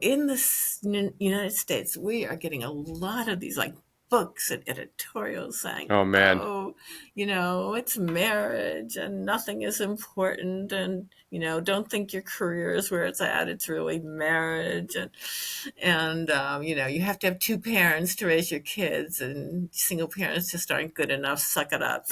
in the United States, we are getting a lot of these like books and editorials saying, Oh man. oh, it's marriage and nothing is important. And, don't think your career is where it's at. It's really marriage. And you have to have two parents to raise your kids, and single parents just aren't good enough. Suck it up.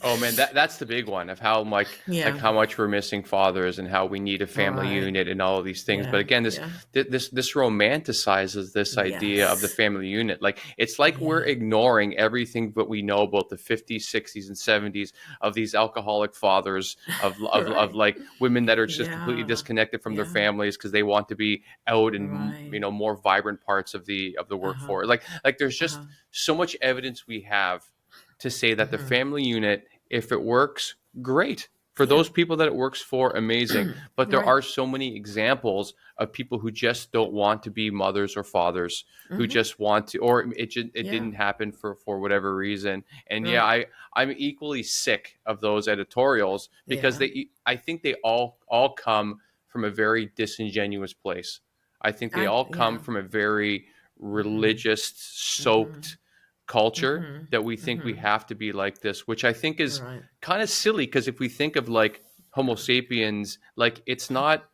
Oh man, that's the big one of how Yeah, how much we're missing fathers and how we need a family right. unit and all of these things. But Yeah, again, yeah. this romanticizes this idea of the Yes. family unit. Like it's like we're Yeah, ignoring everything that we know about the 50s, 60s, and 70s of these alcoholic fathers of right. like women that are just completely Yeah, disconnected from their yeah, families because they want to be out in right. more vibrant parts of the Uh-huh, workforce. Like there's just uh-huh. so much evidence we have to say that the Hmm. family unit, if it works, great. For Yeah, those people that it works for, amazing. But there right. are so many examples of people who just don't want to be mothers or fathers, who Hmm. just want to, or it Yeah, didn't happen for whatever reason. And yeah, right. I'm equally sick of those editorials because Yeah, I think they all come from a very disingenuous place. I think they all come yeah. from a very Hmm. religious, Hmm. soaked culture Hmm. that we think we Hmm. have to be like this, which I think is Right. kind of silly because if we think of like Homo sapiens, like it's not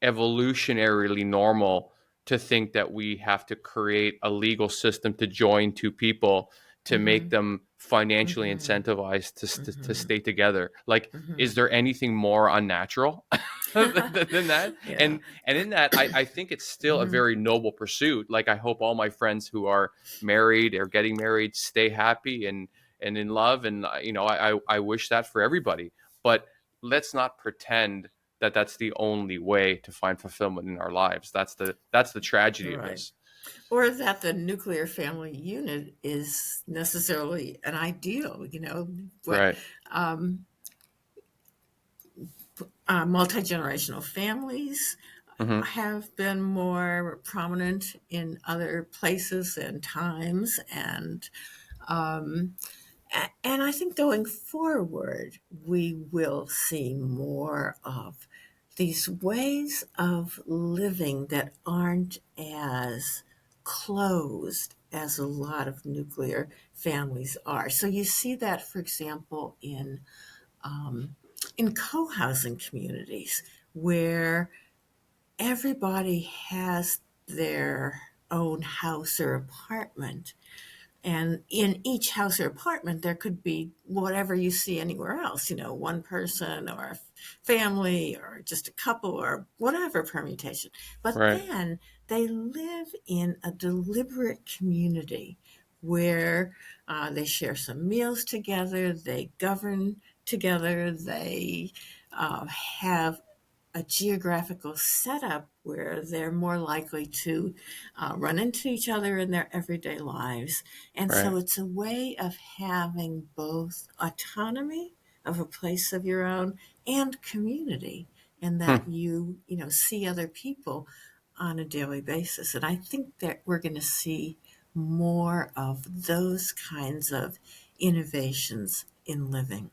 evolutionarily normal to think that we have to create a legal system to join two people to make Hmm. them financially Hmm. incentivized to Hmm. stay together. Like, Hmm. is there anything more unnatural than that? Yeah. And in that, I think it's still a Hmm. very noble pursuit. Like, I hope all my friends who are married or getting married stay happy and in love, and I wish that for everybody. But let's not pretend that that's the only way to find fulfillment in our lives. That's the tragedy of Right. this. Or that the nuclear family unit is necessarily an ideal, what Right. um, multi-generational families Hmm. have been more prominent in other places and times, um, and I think going forward we will see more of these ways of living that aren't as closed as a lot of nuclear families are. So you see that, for example, um, in co-housing communities where everybody has their own house or apartment. And in each house or apartment, there could be whatever you see anywhere else, one person or a family or just a couple or whatever permutation. But Right. then they live in a deliberate community where they share some meals together, they govern together, they have a geographical setup where they're more likely to run into each other in their everyday lives. And Right. so it's a way of having both autonomy of a place of your own and community, and Hmm. that you see other people on a daily basis. And I think that we're going to see more of those kinds of innovations in living.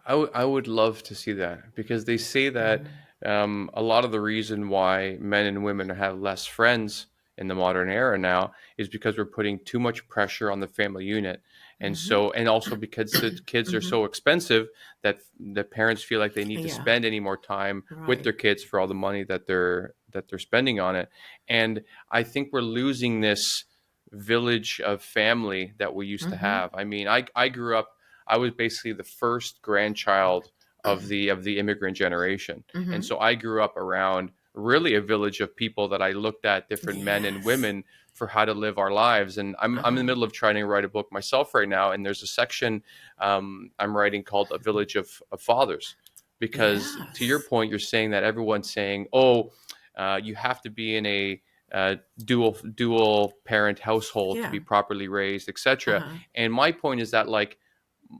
I would love to see that because they say that Mhm. a lot of the reason why men and women have less friends in the modern era now is because we're putting too much pressure on the family unit, and Mhm. so and also because the kids are Mhm. so expensive that the parents feel like they need to Yeah, spend any more time with right. their kids for all the money that they're spending on it, and I think we're losing this village of family that we used to Mhm. have. I mean, I grew up. I was basically the first grandchild of the immigrant generation, and Mhm. so I grew up around really a village of people that I looked at different men and Yes. women for how to live our lives. And I'm in the Uh-huh. middle of trying to write a book myself right now, and there's a section I'm writing called "A Village of Fathers," because to your Yes. point, you're saying that everyone's saying, "Oh, you have to be in a dual parent household to Yeah. be properly raised, etc." Uh-huh. And my point is that like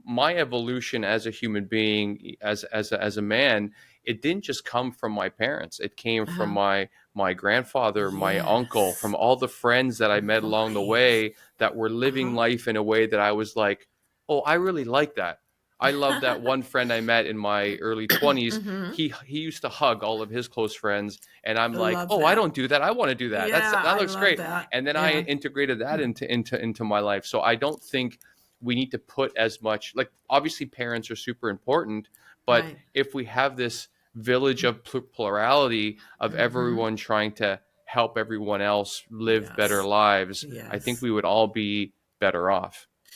my evolution as a human being, as a man, it didn't just come from my parents. It came from Uh-huh. my grandfather, my uncle, from Yes. all the friends that I met along the Right. way that were living Uh-huh. life in a way that I was like, oh, I really like that. I love that one friend I met in my early 20s. Hmm. He used to hug all of his close friends, and I'm I like, love "Oh, I that. don't do that. I want to do that. Yeah, That I looks love great." that. And then I Yeah. integrated that into my life. So I don't think we need to put as much, like, obviously parents are super important, but Right. if we have this village of plurality of Hmm. everyone trying to help everyone else live better Yes. lives, I think Yes. we would all be better off.